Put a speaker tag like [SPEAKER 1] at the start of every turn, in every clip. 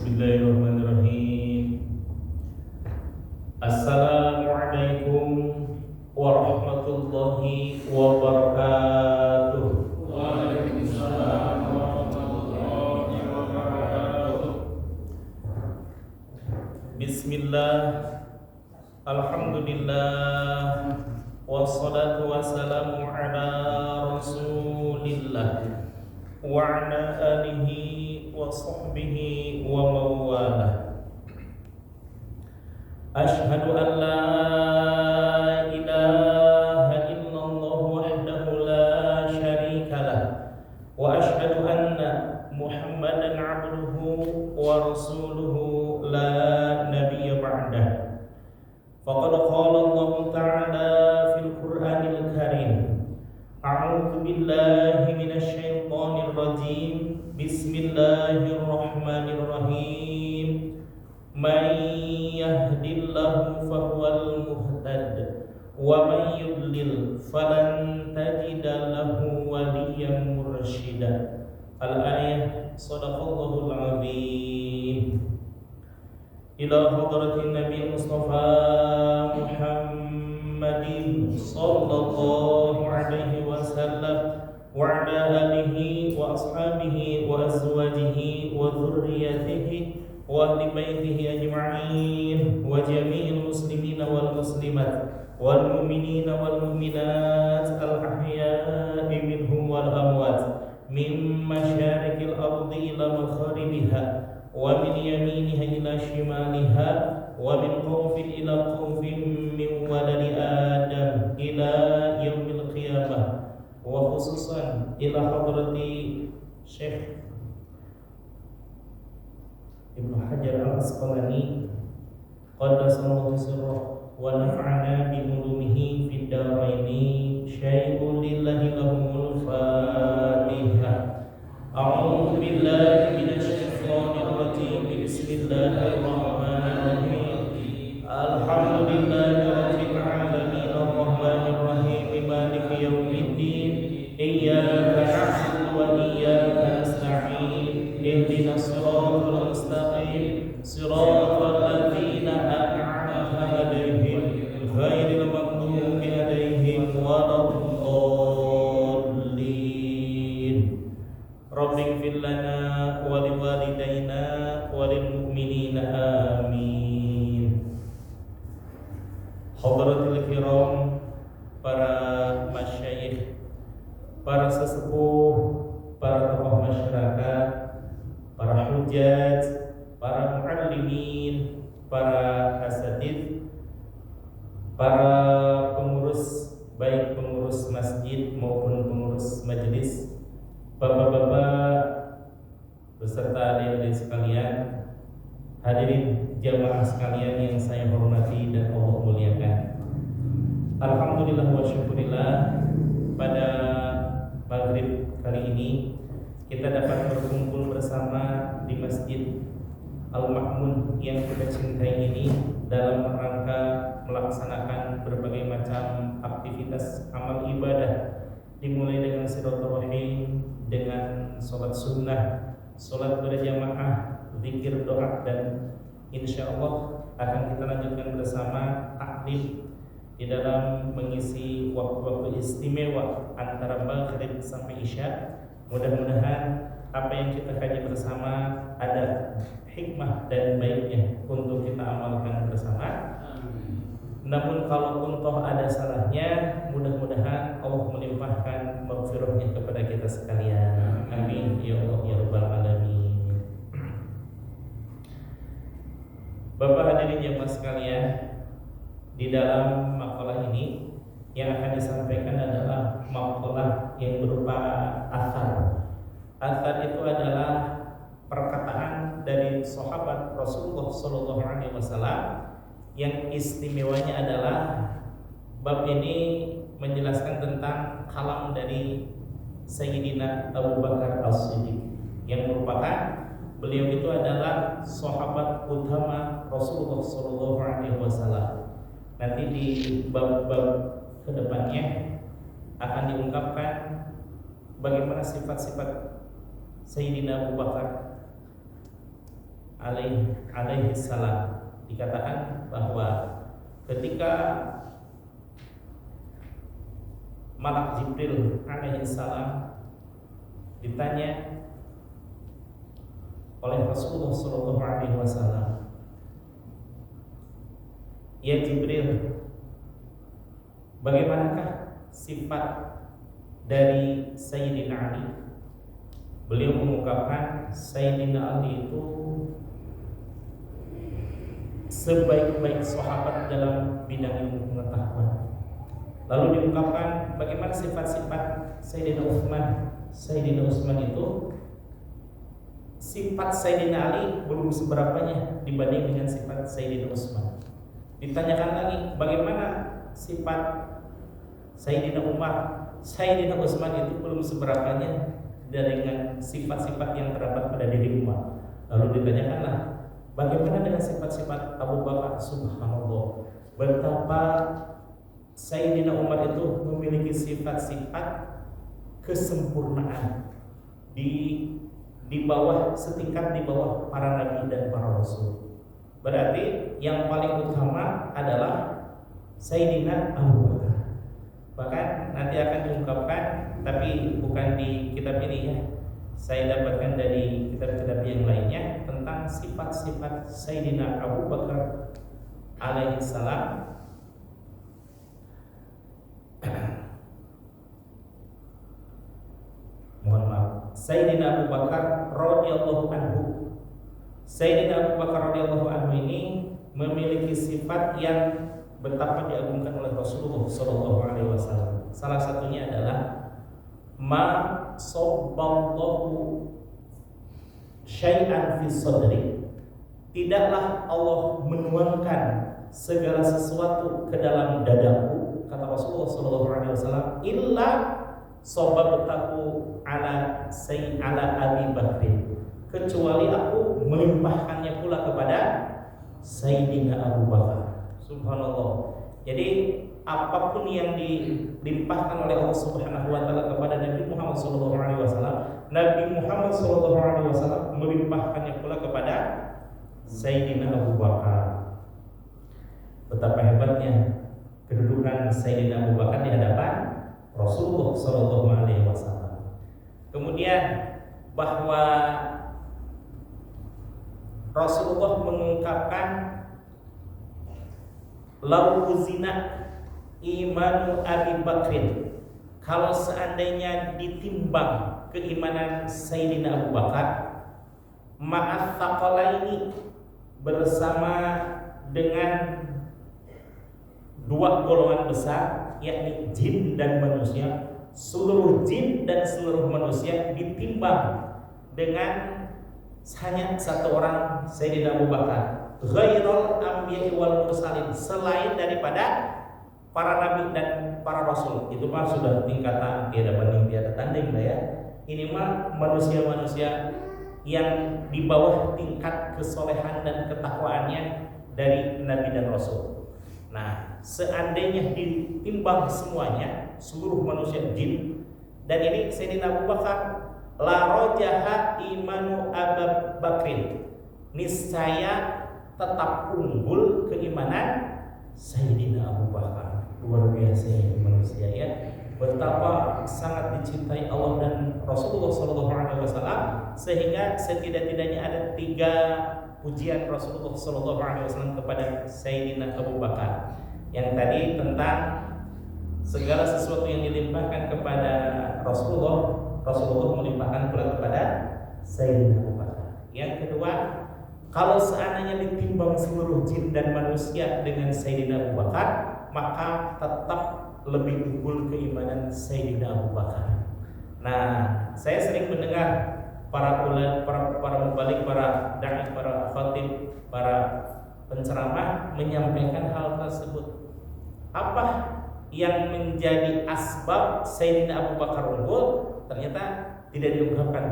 [SPEAKER 1] Bismillahirrahmanirrahim. Assalamualaikum warahmatullahi wabarakatuh.
[SPEAKER 2] Waalaikumsalam warahmatullahi wabarakatuh.
[SPEAKER 1] Bismillah, alhamdulillah, wassalatu wassalamu ala rasulillah wa ala alihi wa sahbihi wa mawalah. Ashhadu an la ilaha illallah wahdahu la syarika lah wa ashhadu anna Muhammadan abduhu wa rasuluhu la nabiyya ba'dah. Faqad qala Allah ta'ala fil Qur'anil Karim, a'udzu billahi minasy syaithanir rajim. Bismillahirrahmanirrahim. Man yahdillahu fahuwal muhtad wa man yudlil falan tajida lahu waliyyan mursyida. Al-ayah. Shadaqallahul azim. Ila hadratin Nabi Mustafa Muhammadin sallallahu alaihi wasallam wa ala alihi wa ashabihi wa azwajihi wa dhurriyyatihi wa ahli baitihi ajma'in wa jami'il muslimina wal muslimat wal mu'minina wal mu'minat al ahya'i minhum wal amwat min masyariqil ardi ila magharibiha wa min yaminiha ila shimaliha wa min qawfin ila qawfin min waladi Adam ila yaumil qiyamah, wa khususan ila hadrati Syekh Ibnu Hajar al-Asqalani qaddasallahu sirrahu wa nafa'ana bi ulumihi fid daraini. Syai'un lillahi lahumul Fatihah. A'udzu billahi minasy syaithanir rajim. Bismillahirrahmanirrahim. Alhamdulillahi rabbil alamin arrahmanir rahim maliki yaumiddin. Iyyaka na'budu wa iyyaka nasta'in. Ihdinas siratal mustaqim. Siratal ladzina an'amta 'alaihim ghairil maghdubi 'alaihim waladdallin. Rabbighfir lana wa liwalidayna wa lil mu'minina amin. Hadratul kiram, para masyayikh, para sesepuh, para tokoh masyarakat, para hujjaj, para muallimin, para asatidz, para pengurus, baik pengurus masjid maupun pengurus majelis, bapak-bapak beserta adik-adik sekalian, hadirin jamaah sekalian yang saya hormati dan Allah muliakan. Alhamdulillah wa syukurillah, pada maghrib kali ini kita dapat berkumpul bersama di Masjid Al-Ma'mun yang kita cintai ini dalam rangka melaksanakan berbagai macam aktivitas amal ibadah, dimulai dengan silaturahim, dengan sholat sunnah, sholat berjamaah, zikir, doa, dan insya Allah akan kita lanjutkan bersama taklim di dalam mengisi waktu-waktu istimewa antara maghrib sampai isya. Mudah-mudahan apa yang kita kaji bersama ada hikmah dan baiknya untuk kita amalkan bersama. Namun kalaupun toh ada salahnya, mudah-mudahan Allah melimpahkan maghfirahnya kepada kita sekalian. Amin ya Allah ya rabbal alamin. Bapak hadirin jamaah sekalian, di dalam makalah ini yang akan disampaikan adalah maqalah yang berupa athar. Athar itu adalah perkataan dari sahabat Rasulullah Shallallahu Alaihi Wasallam yang istimewanya adalah bab ini menjelaskan tentang kalam dari Sayyidina Abu Bakar As-Siddiq yang merupakan beliau itu adalah sahabat utama Rasulullah Shallallahu Alaihi Wasallam. Nanti di bab-bab kedepannya akan diungkapkan bagaimana sifat-sifat Sayyidina Abu Bakar alaihi salam. Dikatakan bahwa ketika Malak Jibril alaihi salam ditanya oleh Rasulullah sallallahu alaihi wasallam, "Ya Jibril, bagaimanakah sifat dari Sayyidina Ali?" Beliau mengungkapkan Sayyidina Ali itu sebaik-baik sahabat dalam bidang ilmu pengetahuan. Lalu diungkapkan bagaimana sifat-sifat Sayyidina Utsman. Sayyidina Utsman itu sifat Sayyidina Ali belum seberapanya dibanding dengan sifat Sayyidina Utsman. Ditanyakan lagi bagaimana sifat Sayyidina Umar. Sayyidina Utsman itu belum seberapanya dengan sifat-sifat yang terdapat pada diri Umar. Lalu ditanyakanlah bagaimana dengan sifat-sifat Abu Bakar. Subhanallah, betapa Sayyidina Umar itu memiliki sifat-sifat kesempurnaan di bawah, setingkat di bawah para nabi dan para rasul. Berarti yang paling utama adalah Sayyidina Abu Bakar. Bahkan nanti akan diungkapkan, tapi bukan di kitab ini ya. Saya dapatkan dari kitab-kitab yang lainnya tentang sifat-sifat Sayyidina Abu Bakar alaihi salam. Mohon maaf, Sayyidina Abu Bakar radhiyallahu anhu. Sayyidina Abu Bakar radhiyallahu anhu ini memiliki sifat yang betapa diagungkan oleh Rasulullah sallallahu alaihi wasallam. Salah satunya adalah ma sabballahu syai'an fi sadri. Tidaklah Allah menuangkan segala sesuatu ke dalam dadaku, kata Rasulullah sallallahu alaihi wasallam, illa sababtahu ala Abi Bakrin, kecuali aku melimpahkannya pula kepada Sayyidina Abu Bakar. Subhanallah. Jadi apapun yang dilimpahkan oleh Allah Subhanahu wa taala kepada Nabi Muhammad sallallahu alaihi wasallam, Nabi Muhammad sallallahu alaihi wasallam melimpahkannya pula kepada Sayyidina Abu Bakar. Betapa hebatnya kedudukan Sayyidina Abu Bakar di hadapan Rasulullah sallallahu alaihi wasallam. Kemudian bahwa Rasulullah mengungkapkan lau uzina imanu Abi Bakrin, kalau seandainya ditimbang keimanan Sayyidina Abu Bakar ma'at thaqalaini, bersama dengan dua golongan besar, yakni jin dan manusia, seluruh jin dan seluruh manusia ditimbang dengan hanya satu orang Sayyidina Abu Bakar, ghairul anbiya'i wal mursalin, selain daripada para nabi dan para rasul. Itu mah sudah tingkatan tiada banding tiada tanding lah ya. Ini mah manusia-manusia yang di bawah tingkat kesolehan dan ketakwaannya dari nabi dan rasul. Nah, seandainya ditimbang semuanya, seluruh manusia jin, dan ini Sayyidina Abu Bakar, la rajaha imanu Abu Bakrin, niscaya tetap unggul keimanan Sayyidina Abu Bakar. Luar biasa ya manusia ya, betapa sangat dicintai Allah dan Rasulullah SAW, sehingga setidak-tidaknya ada 3 pujian Rasulullah SAW kepada Sayyidina Abu Bakar. Yang tadi tentang segala sesuatu yang dilimpahkan kepada Rasulullah melimpahkan pula kepada Sayyidina Abu Bakar. Yang kedua, kalau seandainya ditimbang seluruh jin dan manusia dengan Sayyidina Abu Bakar, maka tetap lebih unggul keimanan Sayyidina Abu Bakar. Nah, saya sering mendengar para mubalik, para dai, para khatib, para penceramah menyampaikan hal tersebut. Apa yang menjadi asbab Sayyidina Abu Bakar unggul? Ternyata tidak diungkapkan.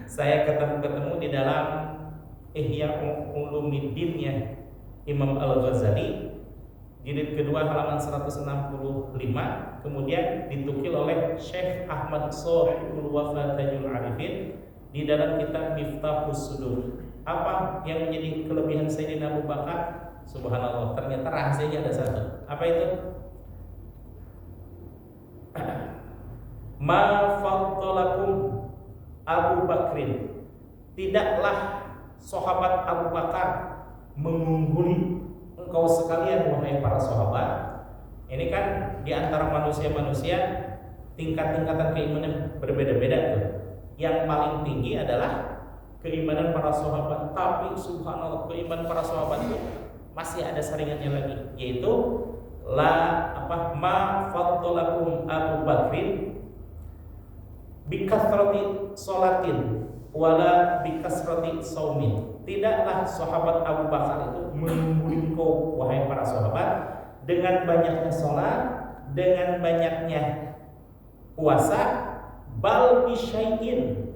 [SPEAKER 1] Saya ketemu di dalam Ihya Ulumuddin-nya Imam Al-Ghazali, jilid kedua halaman 165, kemudian ditukil oleh Syekh Ahmad Shahibul Wafa Tajul Arifin di dalam kitab Miftahus Sudur. Apa yang menjadi kelebihan Sayyidina Abu Bakar? Subhanallah, ternyata rahasianya ada satu. Apa itu? Ma faddalakum Abu Bakrin, tidaklah sahabat Abu Bakar mengungguli engkau sekalian wahai para sahabat. Ini kan di antara manusia-manusia tingkat-tingkatan keimanan berbeda-beda tuh. Yang paling tinggi adalah keimanan para sahabat, tapi subhanallah keimanan para sahabat itu masih ada saringannya lagi, yaitu ma faddalakum Abu Bakrin bikasrati sholatin wala bikasrati saumin. Tidaklah sahabat Abu Bakar itu mengungguli kau wahai para sahabat dengan banyaknya sholat, dengan banyaknya puasa, bal bisyai'in,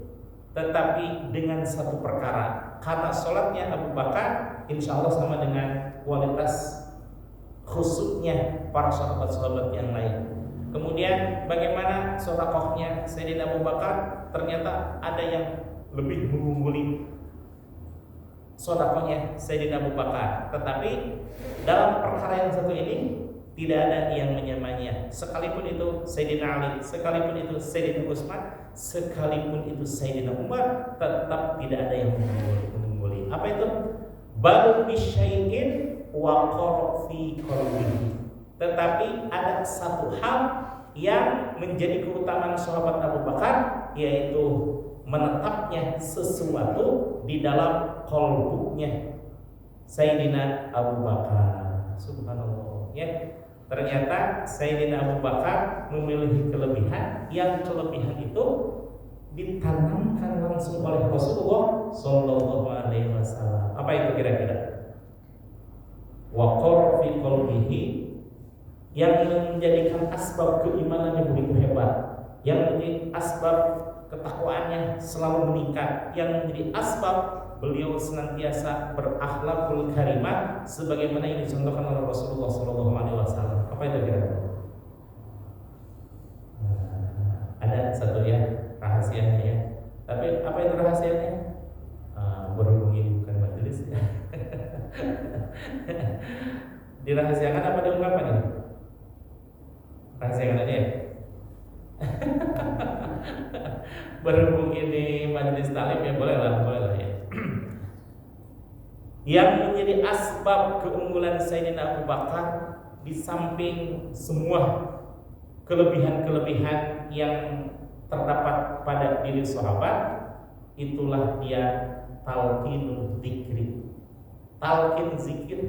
[SPEAKER 1] tetapi dengan satu perkara. Karena sholatnya Abu Bakar insya Allah sama dengan kualitas khusyuknya para sahabat-sahabat yang lain. Kemudian bagaimana sedekahnya Sayyidina Abu Bakar? Ternyata ada yang lebih mengungguli sedekahnya Sayyidina Abu Bakar. Tetapi dalam perkara yang satu ini tidak ada yang menyamanya. Sekalipun itu Sayyidina Ali, sekalipun itu Sayyidina Utsman, sekalipun itu Sayyidina Umar, tetap tidak ada yang mengungguli. Apa itu? Bal bisyai'in wa qara fi qalbihi. Tetapi ada satu hal yang menjadi keutamaan sahabat Abu Bakar, yaitu menetapnya sesuatu di dalam qalbunya Sayyidina Abu Bakar. Subhanallah, ya. Ternyata Sayyidina Abu Bakar memiliki kelebihan, yang kelebihan itu ditanamkan langsung oleh Rasulullah Sallallahu Alaihi Wasallam. Apa itu kira-kira? Wa qara fi qalbihi, yang menjadikan asbab keimanannya begitu hebat, yang menjadi asbab ketakwaannya selalu meningkat, yang menjadi asbab beliau senantiasa berakhlakul karimah sebagaimana yang dicontohkan oleh Rasulullah SAW. Apa itu kira-kira? Ada satu ya rahasianya ya. Tapi apa itu rahasianya? Berhubungi bukan majelis ya. Dirahasiakan apa diungkapkan ini? Rahasiakan aja ya. Berhubung ini majelis talim ya boleh lah ya. Yang menjadi asbab keunggulan Sayyidina Abu Bakar, di samping semua kelebihan-kelebihan yang terdapat pada diri sahabat, itulah dia talqinul zikri, talqin zikir,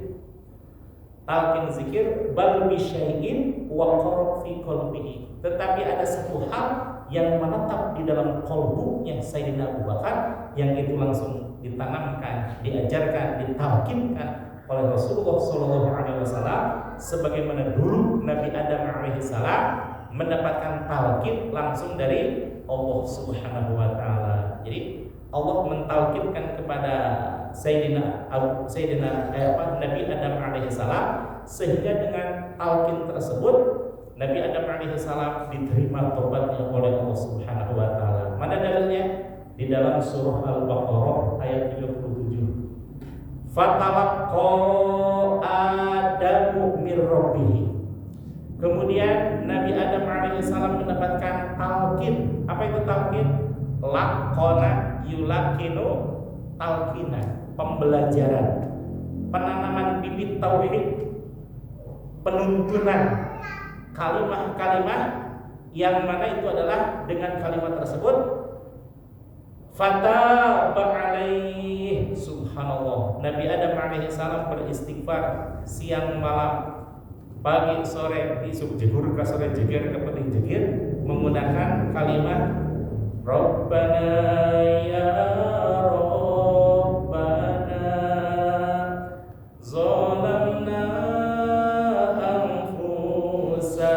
[SPEAKER 1] bal bisyai'in wa qara fi qalbihi. Tetapi ada satu hal yang menetap di dalam qalbunya Sayyidina Abu Bakar, yang itu langsung ditanamkan, diajarkan, ditalqinkan oleh Rasulullah SAW, sebagaimana dulu Nabi Adam alaihissalam mendapatkan talqin langsung dari Allah Subhanahu wa taala. Jadi Allah mentalqinkan kepada Nabi Adam alaihissalam, sehingga dengan talqin tersebut Nabi Adam alaihissalam diterima tobatnya oleh Allah Subhanahu wa taala. Mana dalilnya? Di dalam surah Al-Baqarah ayat 37. Fatalaqqa Adamu mir rabbih. Kemudian Nabi Adam alaihissalam mendapatkan talqin. Apa itu talqin? Laqana yulaqinu talqina, pembelajaran, penanaman bibit tauhid, penuntunan kalimah-kalimah yang mana itu adalah dengan kalimat tersebut fataba alaih. Subhanallah, Nabi Adam alaihissalam beristighfar siang malam pagi sore isuk jegur ka sore jeger ka penting jeger menggunakan kalimat Rabbana ya Rabbana zalamna anfusana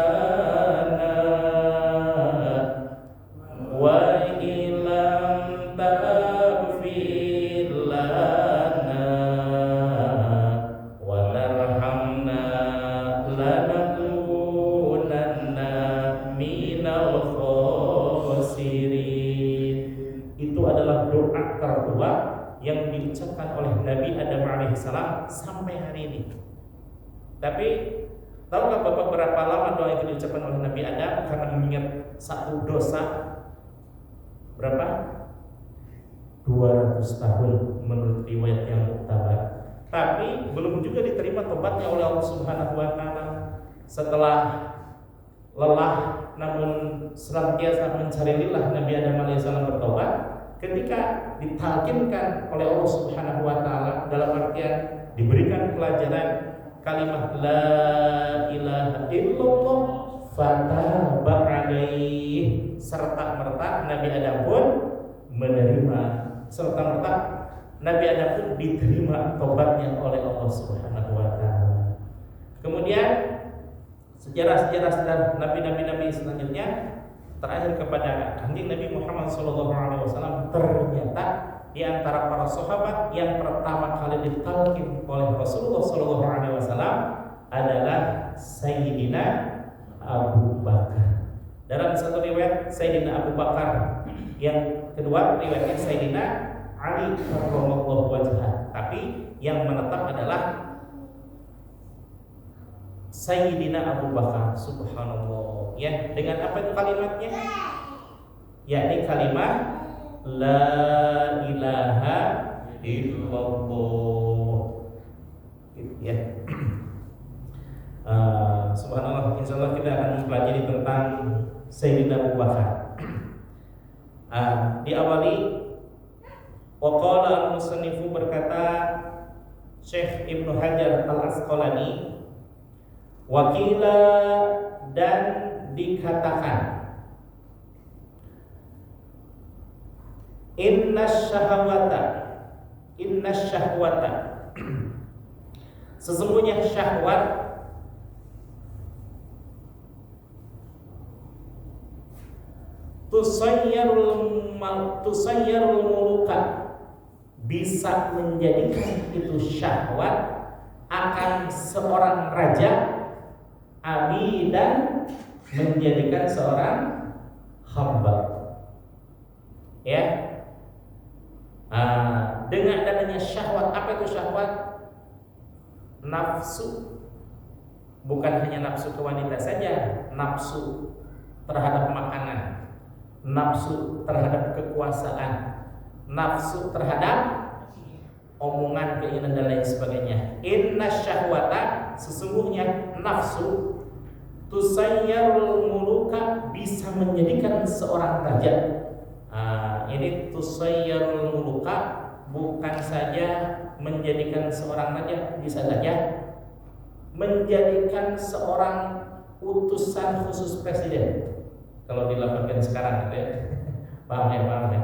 [SPEAKER 1] wa illam taghfir lana wa tarhamna lanakunanna minal khasirin. Itu adalah doa tertua yang diucapkan oleh Nabi Adam alaihissalam sampai hari ini. Tapi tahukah Bapak berapa lama doa itu diucapkan oleh Nabi Adam karena mengingat satu dosa? Berapa? 200 tahun menurut riwayat yang muktabar. Tapi belum juga diterima tobatnya oleh Allah Subhanahu wa taala. Setelah lelah namun senantiasa mencari lillah, Nabi Adam alaihissalam bertobat. Ketika ditalkinkan oleh Allah Subhanahu wa taala, dalam artian diberikan pelajaran kalimat la ilaha illallah fataba alaih, serta merta Nabi Adam pun menerima, serta merta Nabi Adam pun diterima tobatnya oleh Allah Subhanahu wa taala. Kemudian sejarah nabi-nabi selanjutnya terakhir kepada kanjeng Nabi Muhammad SAW, ternyata di antara para sahabat yang pertama kali ditalkin oleh Rasulullah SAW adalah Sayyidina Abu Bakar. Dalam satu riwayat Sayyidina Abu Bakar, yang kedua riwayatnya Sayyidina Ali karramallahu wajhah. Tapi yang menetap adalah Sayyidina Abu Bakar. Subhanallah. Ya, dengan apa itu kalimatnya? Yakni kalimat la ilaha illallah. Ya. Subhanallah, insyaallah kita akan mempelajari tentang Sayyidina Abu Bakar. Diawali waqala al-musannifu, berkata Syekh Ibnu Hajar Al-Asqalani, wakila dan dikatakan inna syahwata sesungguhnya syahwat tusayyarul muluka, bisa menjadikan itu syahwat akan seorang raja, dan menjadikan seorang hamba. Ya, dengan adanya syahwat. Apa itu syahwat? Nafsu, bukan hanya nafsu ke wanita saja, nafsu terhadap makanan, nafsu terhadap kekuasaan, nafsu terhadap omongan, keinginan dan lain sebagainya. Inna syahwata, sesungguhnya nafsu, tusayyarul muluka, bisa menjadikan seorang raja. Ini tusayyarul muluka bukan saja menjadikan seorang raja, bisa saja menjadikan seorang utusan khusus presiden. Kalau dilafalkan sekarang gitu ya. Paham ya?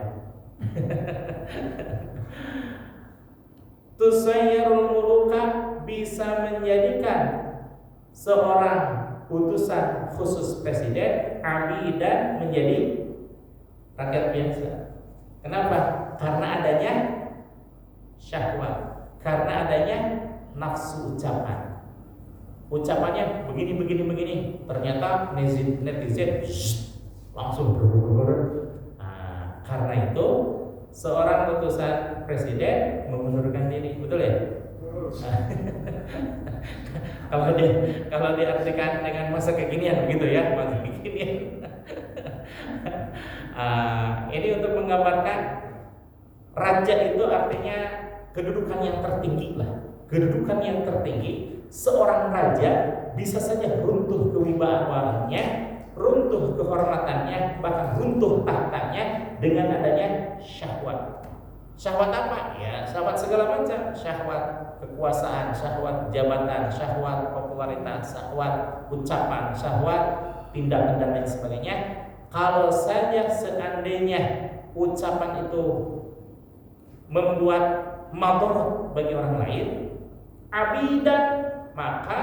[SPEAKER 1] Tusayyarul muluka, bisa menjadikan seorang utusan khusus presiden, dan menjadi rakyat biasa. Kenapa? Karena adanya syahwat, karena adanya nafsu ucapan. Ucapannya begini. Ternyata netizen langsung karena itu seorang utusan presiden mengundurkan diri, betul ya? Kalau diartikan dengan masa kekinian begitu ya, masa kekinian. Ini untuk menggambarkan raja itu artinya kedudukan yang tertinggi lah. Kedudukan yang tertinggi, seorang raja bisa saja runtuh kewibawaannya, runtuh kehormatannya, bahkan runtuh tahtanya dengan adanya syahwat. Syahwat apa? Ya, syahwat segala macam. Syahwat kekuasaan, syahwat jabatan, syahwat popularitas, syahwat ucapan, syahwat tindakan dan lain sebagainya. Kalau saja seandainya ucapan itu membuat madharat bagi orang lain, abidan, maka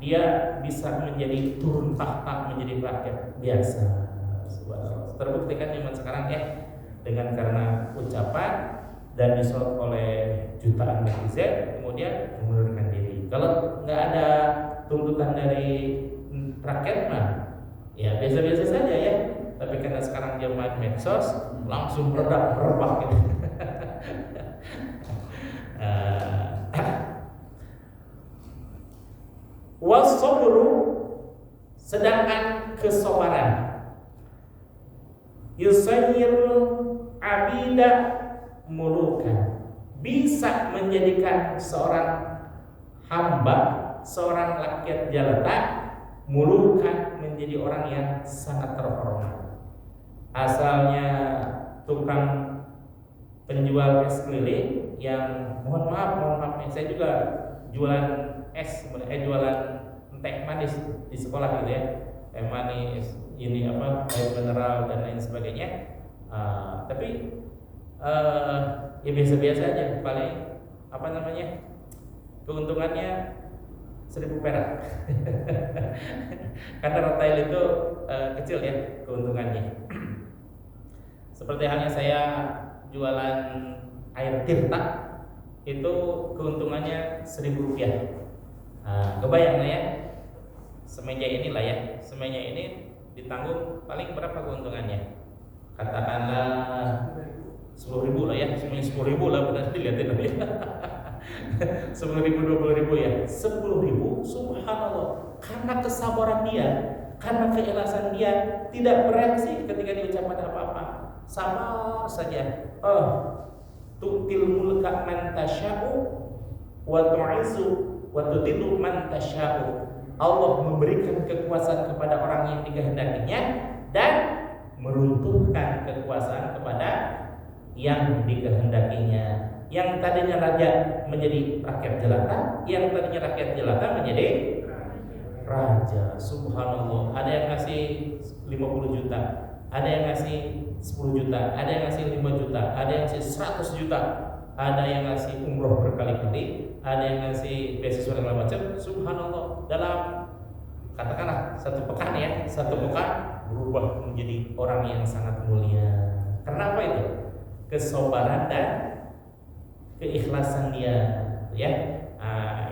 [SPEAKER 1] dia bisa menjadi turun tahta, menjadi rakyat biasa. Terbuktikan zaman sekarang ya, dengan karena ucapan dan disorot oleh jutaan netizen, kemudian mengundurkan diri. Kalau nggak ada tuntutan dari rakyat mah ya biasa-biasa saja ya. Tapi karena sekarang zaman medsos langsung meledak merebak gitu. Wasabru, sedangkan kesabaran, yusayyirul abida mulukan, bisa menjadikan seorang hamba, seorang rakyat jelata, mulukan, menjadi orang yang sangat terhormat. Asalnya tukang penjual es keliling yang mohon maaf saya juga jualan es, jualan teh manis di sekolah gitu ya, teh manis ini apa, air mineral dan lain sebagainya. Tapi ya biasa-biasa aja, paling apa namanya, keuntungannya 1.000 perak. Karena retail itu kecil ya keuntungannya. Seperti halnya saya jualan air tirta, itu keuntungannya 1.000 rupiah. Kebayang lah ya, semeja inilah ya, semeja ini ditanggung paling berapa keuntungannya? Katakanlah 10.000 lah ya, semuanya 10.000 lah, benar dilihatin lah ya. 10.000, 20.000 ya, 10.000, subhanallah, karena kesabaran dia, karena keikhlasan dia, tidak bereaksi ketika diucapkan apa-apa, sama saja. Tu'til mulka man tasya'u wa tu'izzu wa tudillu man tasya'u. Allah memberikan kekuasaan kepada orang yang dikehendakinya dan meruntuhkan kekuasaan kepada yang dikehendakinya. Yang tadinya raja menjadi rakyat jelata, yang tadinya rakyat jelata menjadi raja. Subhanallah. Ada yang ngasih 50 juta, ada yang ngasih 10 juta, ada yang ngasih 5 juta, ada yang ngasih 100 juta, ada yang ngasih umroh berkali-kali, ada yang ngasih beasiswa segala macam. Subhanallah. Dalam katakanlah satu pekan ya, satu pekan berubah menjadi orang yang sangat mulia. Karena apa itu? Kesabaran dan keikhlasan dia, ya.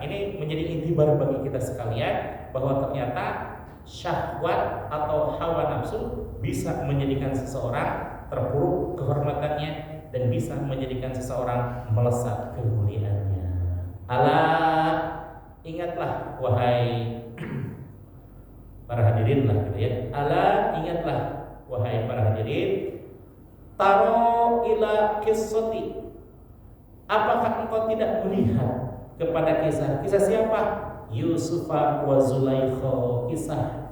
[SPEAKER 1] Ini menjadi intibar bagi kita sekalian bahwa ternyata syahwat atau hawa nafsu bisa menjadikan seseorang terpuruk kehormatannya dan bisa menjadikan seseorang melesat kemuliaannya. Ala, ingatlah wahai para hadirin lah gitu ya. Ala, ingatlah wahai para hadirin, taro ila qissati, apakah engkau tidak melihat kepada kisah siapa? Yusufa wa Zulaikha, kisah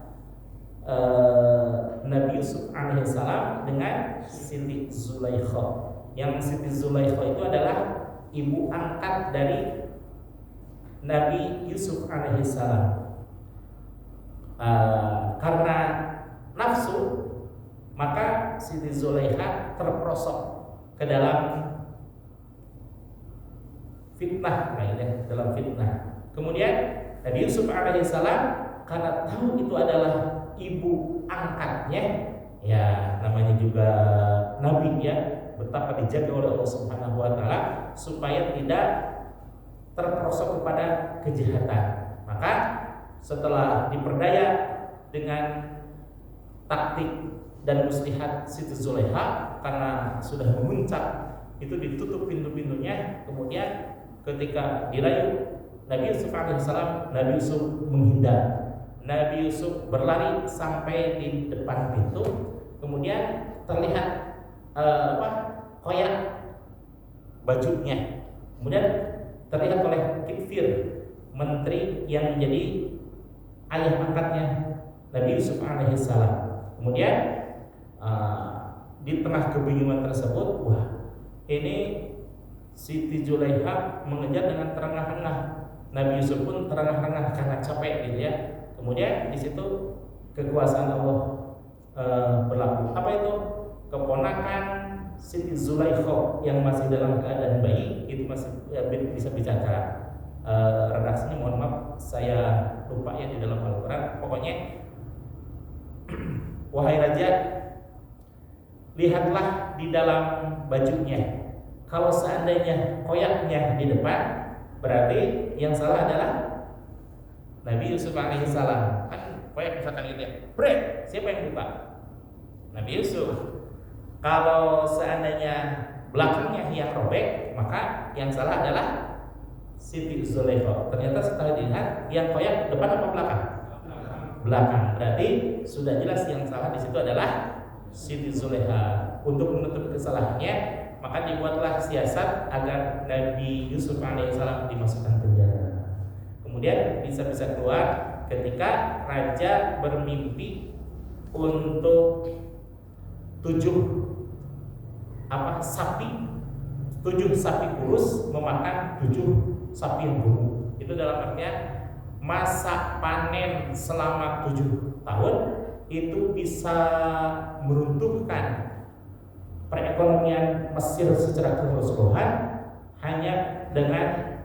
[SPEAKER 1] Nabi Yusuf alaihissalam dengan Siti Zulaikha. Yang Siti Zulaikha itu adalah ibu angkat dari Nabi Yusuf alaihissalam. Karena nafsu, maka Siti Zulaikha terperosok ke dalam fitnah, dalam fitnah. Kemudian Nabi Yusuf alaihissalam karena tahu itu adalah ibu angkatnya, ya namanya juga nabi ya, betapa dijaga oleh Allah Subhanahu wa taala supaya tidak terperosok kepada kejahatan. Maka setelah diperdaya dengan taktik dan muslihat Siti Zulaikha, karena sudah memuncak, itu ditutup pintu-pintunya. Kemudian ketika dirayu Nabi Yusuf alaihissalam, Nabi Yusuf menghindar. Nabi Yusuf berlari sampai di depan pintu. Kemudian terlihat koyak bajunya. Kemudian terlihat oleh Kitfir, menteri yang menjadi ayah angkatnya Nabi Yusuf alaihissalam. Kemudian di tengah kebingungan tersebut, wah ini Siti Zulaikha mengejar dengan terengah-engah. Nabi Yusuf pun terengah-engah karena capek gitu ya. Kemudian di situ kekuasaan Allah berlaku. Apa itu? Keponakan Siti Zulaikha yang masih dalam keadaan bayi itu masih bisa bicara. Redaksinya mohon maaf saya lupa ya di dalam Al-Quran. Pokoknya wahai raja, lihatlah di dalam bajunya. Kalau seandainya koyaknya di depan, berarti yang salah adalah Nabi Yusuf alaihissalam. Kan koyak misalkan gitu ya, break, siapa yang buka? Nabi Yusuf. Kalau seandainya belakangnya yang robek, maka yang salah adalah Siti Zulaikha. Ternyata setelah dilihat, yang koyak depan apa belakang? Belakang. Berarti sudah jelas yang salah di situ adalah Siti Zulaikha. Untuk menutup kesalahannya, maka dibuatlah siasat agar Nabi Yusuf alaihissalam dimasukkan penjara. Kemudian bisa keluar ketika raja bermimpi untuk 7 sapi kurus memakan 7 sapi yang gemuk. Itu dalam artian masa panen selama 7 tahun itu bisa meruntuhkan perekonomian Mesir secara keseluruhan hanya dengan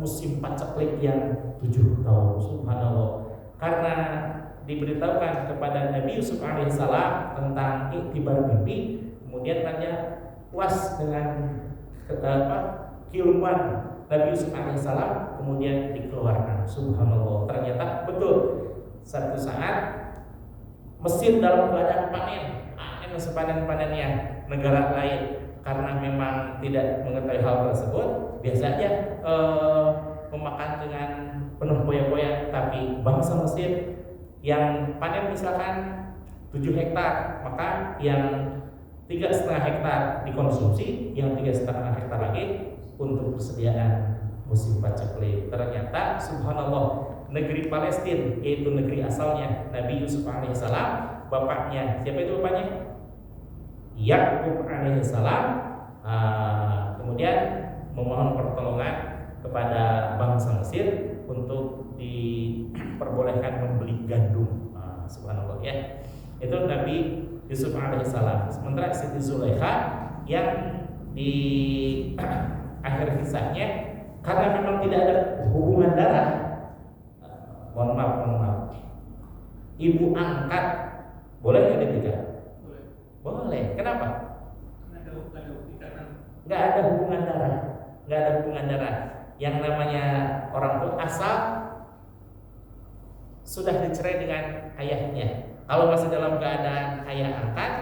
[SPEAKER 1] musim paceklik yang 7 tahun. Subhanallah. Karena diberitahukan kepada Nabi Yusuf alaihissalam tentang iktibar mimpi, kemudian raja puas dengan keilmuan Nabi Yusuf alaihissalam, kemudian dikeluarkan. Subhanallah. Ternyata betul satu saat Mesir dalam keadaan panen sepanen-panennya negara lain, karena memang tidak mengetahui hal tersebut, biasanya memakan dengan penuh poya-poya. Tapi bangsa Mesir yang panen misalkan 7 hektar, maka yang 3,5 hektar dikonsumsi, yang 3,5 hektar lagi untuk persediaan musim paceklik. Ternyata subhanallah, negeri Palestina, yaitu negeri asalnya Nabi Yusuf alaihissalam, bapaknya, siapa itu bapaknya? Yakub alaihissalam, kemudian memohon pertolongan kepada bangsa Mesir untuk diperbolehkan membeli gandum. Subhanallah ya. Itu Nabi Yusuf alaihissalam. Sementara Siti Zulaikha yang di akhir kisahnya, karena memang tidak ada hubungan darah, mohon maaf, ibu angkat boleh nggak ditinggal? Boleh. Kenapa? Nggak ada hubungan darah. Nggak ada hubungan darah. Yang namanya orang tua asal sudah dicerai dengan ayahnya. Kalau masih dalam keadaan ayah angkat,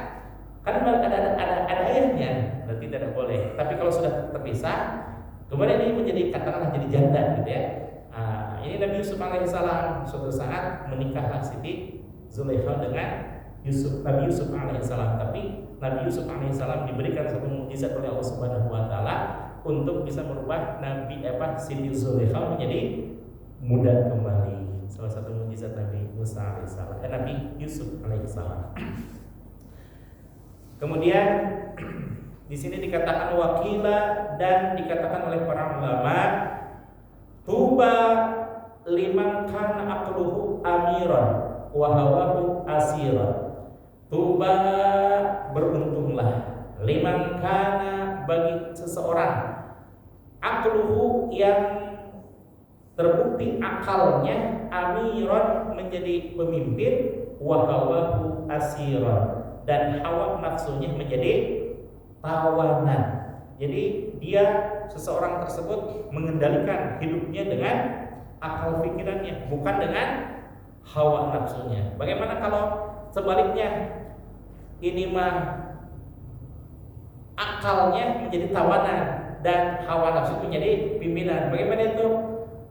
[SPEAKER 1] kan ada ayahnya, berarti tidak boleh. Tapi kalau sudah terpisah, kemudian ini menjadi katakanlah jadi janda gitu ya. Ini Nabi Yusuf alaihissalam suatu saat menikahlah Siti Zulaikha dengan Nabi Yusuf alaihissalam. Tapi Nabi Yusuf alaihissalam diberikan satu mukjizat oleh Allah Subhanahu wa taala untuk bisa merubah Siti Zulaikha menjadi muda kembali. Salah satu mukjizat Nabi Musa alaihissalam, Nabi Yusuf alaihissalam. Kemudian di sini dikatakan wakila, dan dikatakan oleh para ulama, tuba liman kana aqluhu amiran wa hawahu asiran. Tuba, beruntunglah, liman kana, bagi seseorang, aqluhu, yang terbukti akalnya, amiran, menjadi pemimpin, wa hawahu asiran, dan hawa nafsunya menjadi tawanan. Jadi dia, seseorang tersebut, mengendalikan hidupnya dengan akal pikirannya, bukan dengan hawa nafsunya. Bagaimana kalau sebaliknya, ini mah akalnya menjadi tawanan dan hawa nafsu menjadi pimpinan? Bagaimana itu?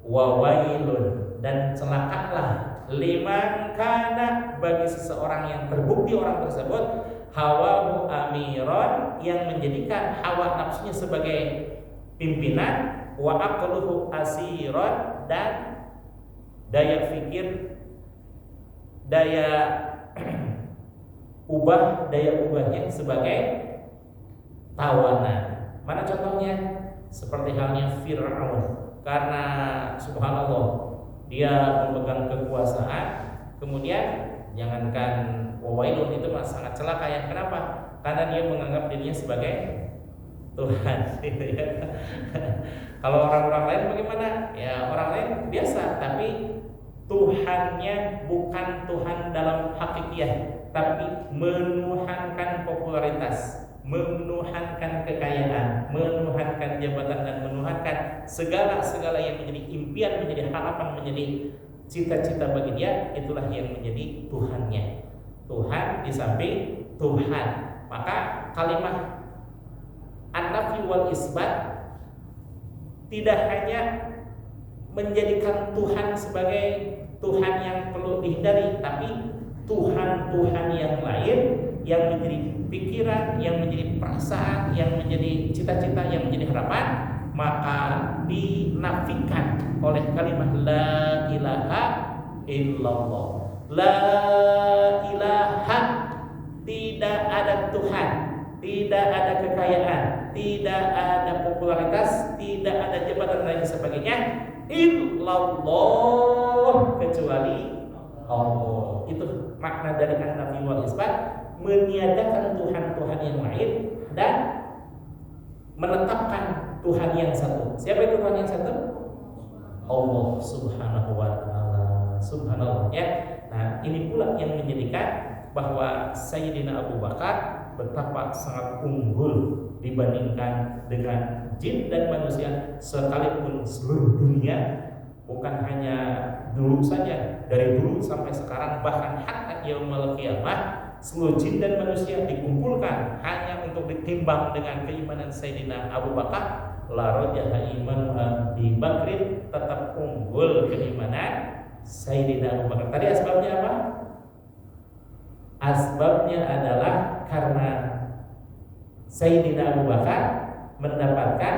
[SPEAKER 1] Wawailun, dan celakalah, liman kana, bagi seseorang yang terbukti orang tersebut hawahu amiron, yang menjadikan hawa nafsunya sebagai pimpinan, wa aqluhu asiron, dan daya fikir, daya ubahnya sebagai tawanan. Mana contohnya? Seperti halnya Fir'aun, karena subhanallah dia memegang kekuasaan, kemudian jangankan wawailun itu mah sangat celaka ya. Kenapa? Karena dia menganggap dirinya sebagai Tuhan. Kalau orang-orang lain bagaimana? Ya orang lain biasa, tapi Tuhannya bukan Tuhan dalam hakikiah, tapi menuhankan popularitas, menuhankan kekayaan, menuhankan jabatan, dan menuhankan segala yang menjadi impian, menjadi harapan, menjadi cita-cita bagi dia. Itulah yang menjadi Tuhannya. Tuhan di samping Tuhan. Maka kalimat an-nafi wal isbat tidak hanya menjadikan Tuhan sebagai Tuhan yang perlu dihindari, tapi Tuhan-Tuhan yang lain yang menjadi pikiran, yang menjadi perasaan, yang menjadi cita-cita, yang menjadi harapan, maka dinafikan oleh kalimat la ilaha illallah. La ilaha, tidak ada Tuhan, tidak ada kekayaan, tidak ada popularitas, tidak ada jabatan dan lain sebagainya, illallah, kecuali Allah. Itu makna dari an-nafi wal isbat, meniadakan Tuhan-Tuhan yang lain dan menetapkan Tuhan yang satu. Siapa itu Tuhan yang satu? Allah subhanahu wa ta'ala. Subhanallah ya. Nah ini pula yang menjadikan bahwa Sayyidina Abu Bakar betapa sangat unggul dibandingkan dengan jin dan manusia, sekalipun seluruh dunia, bukan hanya dulu saja, dari dulu sampai sekarang, bahkan hatta yaumul qiyamah, seluruh jin dan manusia dikumpulkan hanya untuk ditimbang dengan keimanan Sayyidina Abu Bakar. La rajaha iman Abi Bakrin, tetap unggul keimanan Sayyidina Abu Bakar. Tadi asbabnya apa? Asbabnya adalah karena Sayyidina Abu Bakar mendapatkan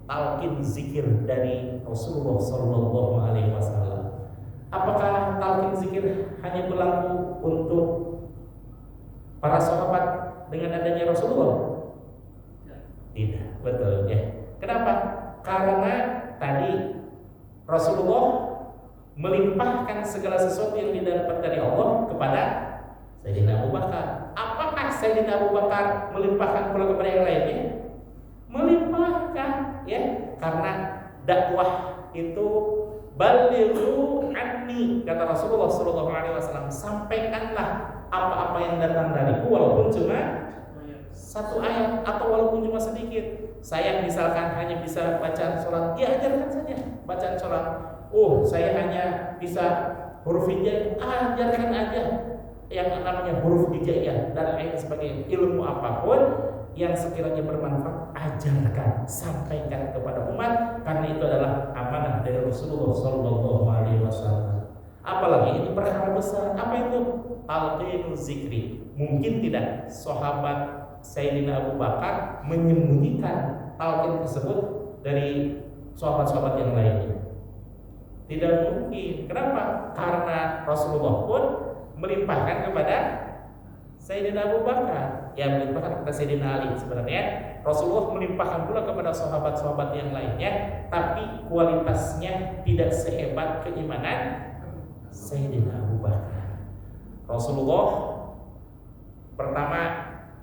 [SPEAKER 1] talqin zikir dari Rasulullah Sallallahu Alaihi Wasallam. Apakah talqin zikir hanya berlaku untuk para sahabat dengan adanya Rasulullah? Tidak, betul ya. Kenapa? Karena tadi Rasulullah melimpahkan segala sesuatu yang didapat dari Allah kepada Sayyidina Abu Bakar. Apakah Sayyidina Abu Bakar melimpahkan pula kepada yang lainnya? Melimpahkan ya, karena dakwah itu balighu anni, kata Rasulullah sallallahu alaihi wasallam, sampaikanlah apa-apa yang datang dariku walaupun cuma satu ayat atau walaupun cuma sedikit. Saya misalkan hanya bisa bacaan sholat, ya ajarkan saja bacaan sholat. Oh, saya hanya bisa huruf hijaiyah, ajarkan aja yang namanya huruf hijaiyah dan lain sebagainya. Ilmu apapun yang sekiranya bermanfaat, ajarkan, sampaikan kepada umat, karena itu adalah amanah dari Rasulullah Sallallahu Alaihi Wasallam. Apalagi ini perkara besar. Apa itu? Talqinu zikri. Mungkin tidak sahabat Sayyidina Abu Bakar menyembunyikan talqin tersebut dari sahabat-sahabat yang lainnya. Tidak mungkin. Kenapa? Karena Rasulullah pun melimpahkan kepada Sayyidina Abu Bakar, yang melimpahkan kepada Sayyidina Ali. Sebenarnya Rasulullah melimpahkan pula kepada sahabat-sahabat yang lainnya, tapi kualitasnya tidak sehebat keimanan Sayyidina Abu Bakar. Rasulullah pertama,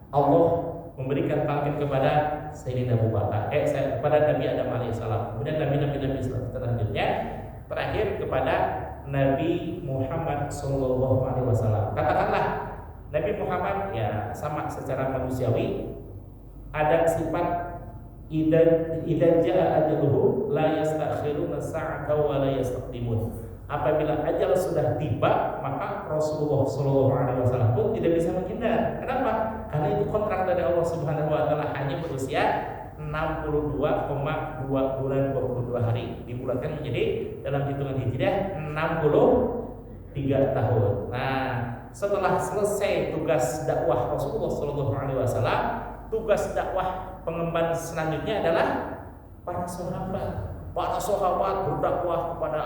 [SPEAKER 1] Allah memberikan talqin kepada Sayyidina Abu Bakar, kepada Nabi Adam alaihissalam, kemudian Nabi selanjutnya, terakhir kepada Nabi Muhammad Sallallahu Alaihi Wasallam. Katakanlah Nabi Muhammad ya sama secara manusiawi, ada sifat idza jaa ajaluhu la yastakhiruna sa'ata wa la yastaqdimun. Apabila ajal sudah tiba, maka Rasulullah Sallallahu Alaihi Wasallam pun tidak bisa menghindar. Kenapa? Karena itu kontrak dari Allah Subhanahu Wa Taala, hanya berusia 62,2 bulan 22 hari, dibulatkan menjadi dalam hitungan hijriah 63 tahun. Nah, setelah selesai tugas dakwah Rasulullah Sallallahu Alaihi Wasallam, tugas dakwah pengemban selanjutnya adalah para sahabat. Para sahabat berdakwah kepada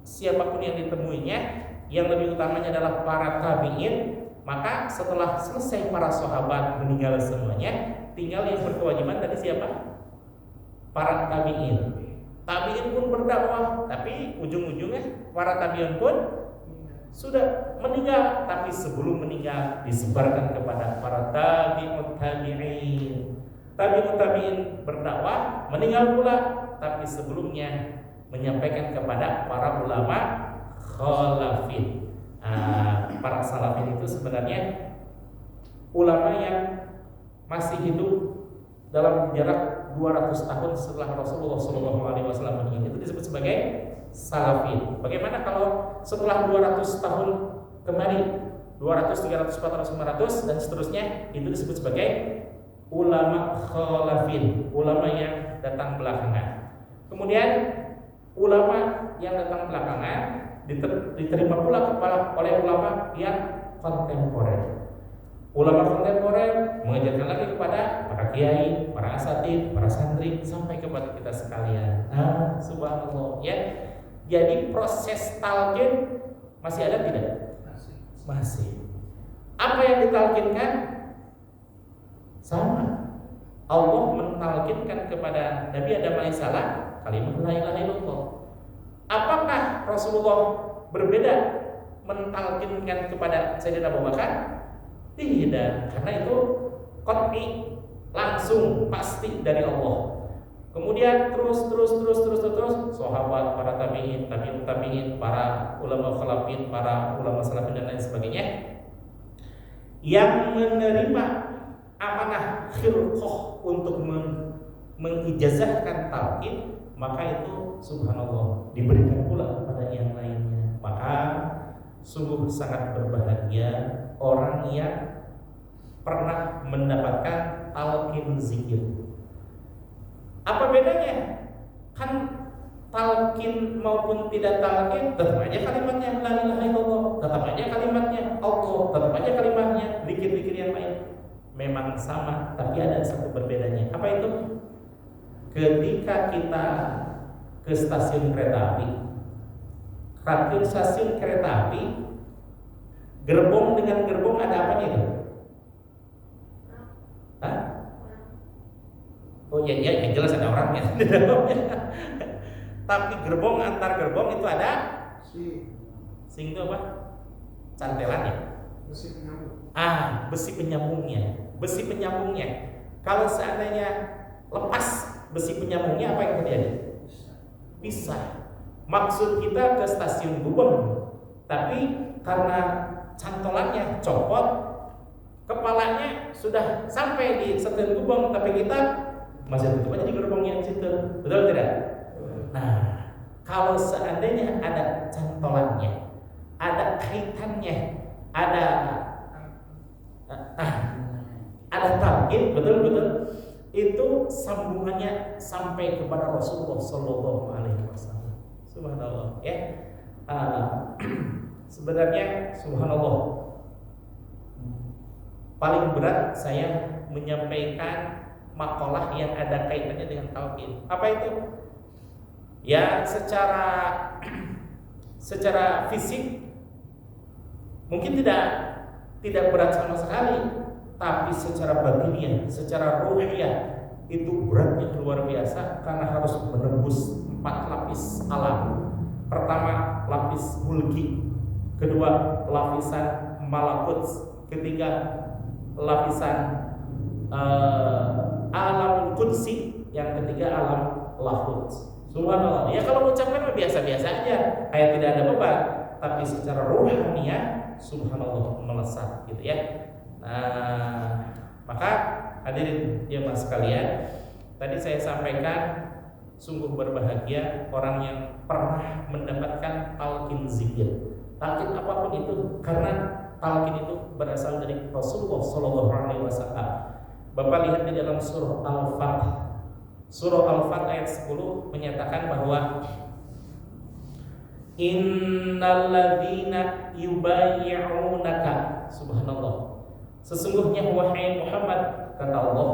[SPEAKER 1] siapapun yang ditemuinya, yang lebih utamanya adalah para tabi'in. Maka setelah selesai para sahabat meninggal semuanya, tinggal yang berkewajiban tadi siapa? Para tabi'in. Tabi'in pun berdakwah, tapi ujung-ujungnya para tabi'in pun sudah meninggal. Tapi sebelum meninggal disebarkan kepada para tabi'ut tabi'in. Tabi'ut tabi'in berdakwah, meninggal pula, tapi sebelumnya menyampaikan kepada para ulama khalafin. Para salafin itu sebenarnya ulama yang masih hidup dalam jarak 200 tahun setelah Rasulullah SAW meninggal, itu disebut sebagai salafin. Bagaimana kalau setelah 200 tahun kembali, 200, 300, 400, 500 dan seterusnya, itu disebut sebagai ulama khalafin, ulama yang datang belakangan. Kemudian ulama yang datang belakangan diterima pula oleh ulama yang kontemporer. Ulama kontemporer mengajarkan lagi kepada para kiai, para asatidz, para santri, sampai kepada kita sekalian. Subhanallah ya. Jadi proses talqin masih ada tidak? Masih. Apa yang ditalqinkan? Sama. Allah mentalqinkan kepada Nabi Adam alaihissalam kalimat la ilaha illallah. Apakah Rasulullah berbeda mentalqinkan kepada Sayyidina Abu Bakar? Tidak, karena itu qat'i, langsung pasti dari Allah. Kemudian terus sahabat, para tabi'in, para ulama khalafin, para ulama salafin dan lain sebagainya yang menerima amanah khilqah untuk mengijazahkan talqin, maka itu subhanallah diberikan pula kepada yang lainnya. Maka sungguh sangat berbahagia orang yang pernah mendapatkan talqin zikir. Apa bedanya? Kan talqin maupun tidak talqin tetap aja kalimatnya la ilaha illallah, tetap aja kalimatnya Allah, tetap aja kalimatnya zikir-zikir yang lain. Memang sama, tapi ada satu berbedanya. Apa itu? Ketika kita ke stasiun kereta api, gerbong dengan gerbong ada apanya itu? Hah? Oh iya, jelas ada orangnya. Tapi gerbong antar gerbong itu ada sing itu apa? Cantelannya. Besi penyambung. Besi penyambungnya. Kalau seandainya lepas besi penyambungnya, apa yang terjadi? Pisah. Maksud kita ke stasiun Gubeng, tapi karena cantolannya copot, kepalanya sudah sampai di stasiun Gubeng, tapi kita masih tutup aja di gerbongnya di situ. Betul tidak? Nah, kalau seandainya ada cantolannya, ada kaitannya, ada talqin, betul, itu sambungannya sampai kepada Rasulullah Sallallahu Alaihi Wasallam. Subhanallah ya. Sebenarnya subhanallah paling berat saya menyampaikan makalah yang ada kaitannya dengan talqin. Apa itu? Ya secara fisik mungkin tidak berat sama sekali, tapi secara batinnya, secara ruhiyah itu beratnya luar biasa karena harus menembus 4 lapis alam. Pertama lapis mulki, kedua lapisan malakut, ketiga lapisan alam kursi, yang ketiga alam lahut. Subhanallah. Ya kalau ucapkan biasa-biasa aja, kayak tidak ada beban, tapi secara ruhaniah subhanallah melesat gitu ya. Nah, maka hadirin jemaah sekalian, tadi saya sampaikan sungguh berbahagia orang yang pernah mendapatkan talqin zikir. Talqin apapun itu, karena talqin itu berasal dari Rasulullah Sallallahu Alaihi Wasallam. Bapak lihat di dalam surah Al-Fath. Surah Al-Fath ayat 10 menyatakan bahwa innalladzina yubayyi'unaka, subhanallah, sesungguhnya wahai Muhammad, kata Allah,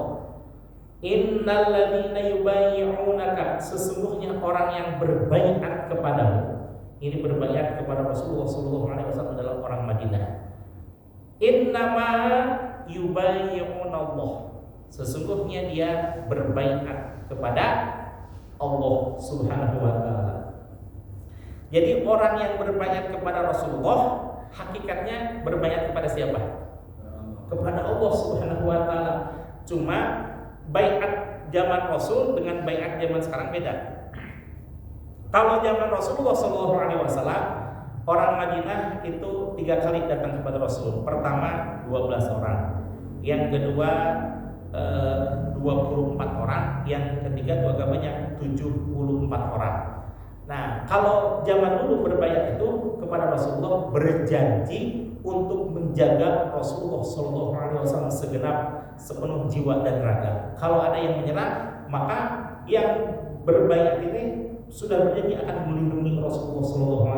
[SPEAKER 1] innalladzina yubayyi'unaka, sesungguhnya orang yang berbaiat kepadamu. Ini berbaiat kepada Rasulullah Sallallahu Alaihi Wasallam adalah orang Madinah. Innama yubayyi'unallah, Sesungguhnya dia berbaiat kepada Allah Subhanahu wa taala. Jadi orang yang berbaiat kepada Rasulullah hakikatnya berbaiat kepada siapa? Kepada Allah Subhanahu wa taala. Cuma baiat zaman Rasul dengan baiat zaman sekarang beda. Kalau zaman Rasulullah SAW, orang Madinah itu 3 kali datang kepada Rasul. Pertama 12 orang, yang kedua 24 orang, yang ketiga itu agak banyak 74 orang. Nah, kalau zaman dulu berbaiat itu kepada Rasulullah, berjanji untuk menjaga Rasulullah SAW sepenuh jiwa dan raga. Kalau ada yang menyerang, maka yang berbaiat ini sudah berjanji akan melindungi Rasulullah SAW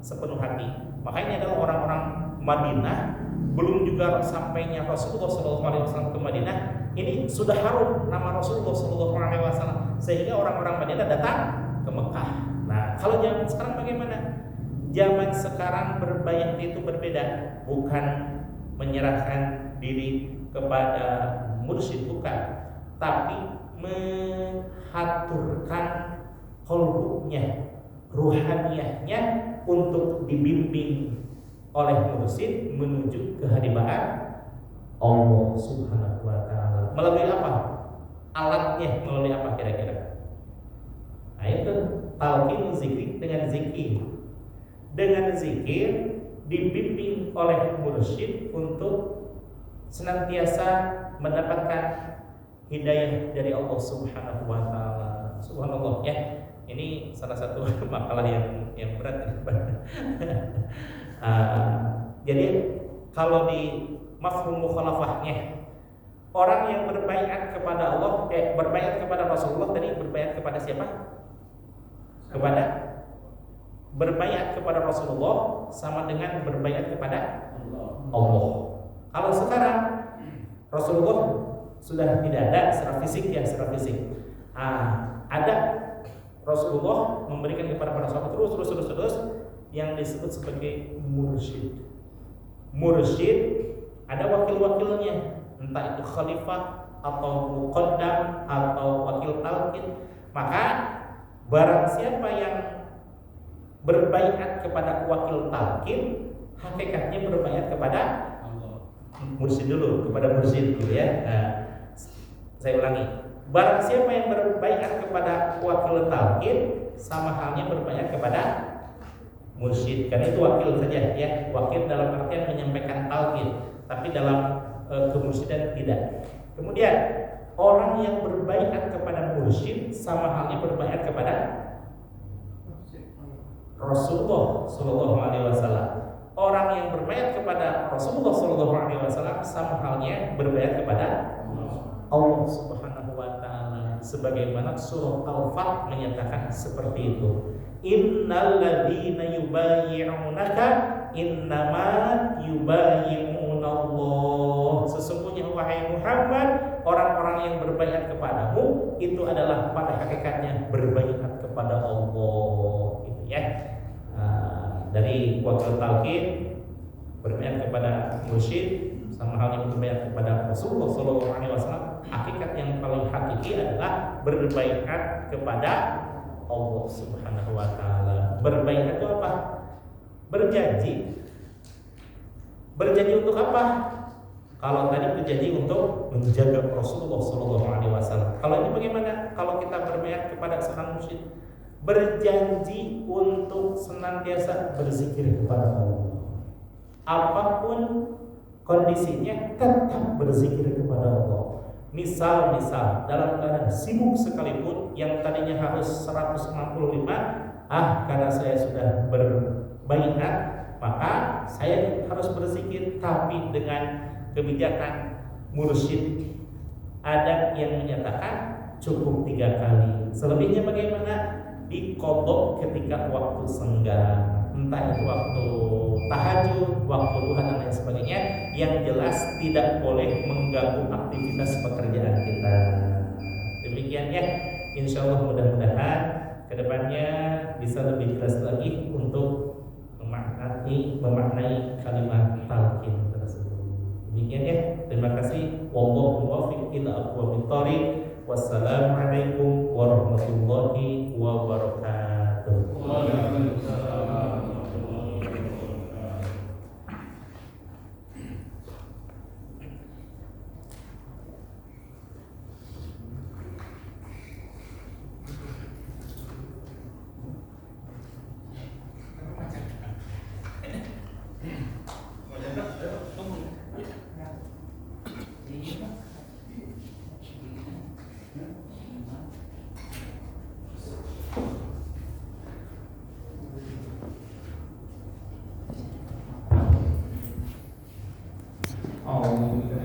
[SPEAKER 1] sepenuh hati. Maka ini adalah orang-orang Madinah. Belum juga sampainya Rasulullah SAW ke Madinah, ini sudah harum nama Rasulullah SAW, sehingga orang-orang Madinah datang ke Mekah. Nah, kalau zaman sekarang bagaimana? Zaman sekarang berbaiat itu berbeda, bukan menyerahkan diri kepada mursyid, bukan, tapi mengaturkan qalbunya, ruhaniyahnya untuk dibimbing oleh mursyid menuju kehadiran Allah Subhanahu wa taala. Melalui apa? Alatnya melalui apa kira-kira? Nah, itu talqin zikir dengan zikir. Dengan zikir dibimbing oleh mursyid untuk senantiasa mendapatkan hidayah dari Allah Subhanahu wa taala. Subhanallah ya. Ini salah satu makalah yang berat. Jadi kalau di mafhum mukhalafahnya, orang yang berbaiat kepada Allah, berbaiat kepada Rasulullah tadi berbaiat kepada siapa? Kepada berbaiat kepada Rasulullah sama dengan berbaiat kepada Allah. Kalau sekarang Rasulullah sudah tidak ada secara fisik ya, secara fisik. Ada Rasulullah memberikan kepada para sahabat terus yang disebut sebagai mursyid. Mursyid ada wakil-wakilnya, entah itu khalifah atau muqaddam atau wakil talqin. Maka barang siapa yang berbaiat kepada wakil talqin, hakikatnya berbaiat kepada mursyid dulu, kepada mursyid dulu ya. Saya ulangi. Barang siapa yang berbaiat kepada wakil talqin, sama halnya berbaiat kepada mursyid. Karena itu wakil saja ya, wakil dalam artian menyampaikan talqin, tapi dalam kemursyidaan tidak. Kemudian orang yang berbaiat kepada mursyid sama halnya berbaiat kepada Rasulullah SAW. Orang yang berbaiat kepada Rasulullah SAW sama halnya berbaiat kepada Allah Subhanahu wa taala, sebagaimana surah Al-Fath menyatakan seperti itu. Innal ladzina yubayyi'unaka innama yubayyi'unallah. Sesungguhnya wahai Muhammad, orang-orang yang berbaiat kepadamu itu adalah pada hakikatnya berbaiat kepada Allah, gitu ya. Dari wakil talqin berbaiat kepada mursyid sama halnya berbaiat kepada Rasulullah SAW. Hakikat yang paling hakiki adalah berbaiat kepada Allah Subhanahu wa taala. Berbaiat itu apa? Berjanji. Berjanji untuk apa? Kalau tadi berjanji untuk menjaga Rasulullah SAW. Kalau ini bagaimana? Kalau kita berbaiat kepada seorang mursyid, berjanji untuk senantiasa berzikir kepada Allah. Apapun kondisinya tetap berzikir kepada Allah. Misal dalam keadaan sibuk sekalipun, yang tadinya harus 165, karena saya sudah berbaiat, maka saya harus berzikir, tapi dengan kebijakan mursyid. Ada yang menyatakan cukup 3 kali. Selebihnya bagaimana? Diqodok ketika waktu senggang, entah itu waktu tahajud, waktu duha dan lain sebagainya, yang jelas tidak boleh mengganggu aktivitas pekerjaan kita. Demikian ya, insya Allah mudah-mudahan kedepannya bisa lebih jelas lagi untuk memaknai kalimat talqin tersebut. Demikian ya. Terima kasih. Wallahu muwaffiq ila aqwamit thoriq. Wassalamualaikum warahmatullahi wabarakatuh.
[SPEAKER 2] Waalaikumsalam warahmatullahi wabarakatuh.
[SPEAKER 3] أعوذ بالله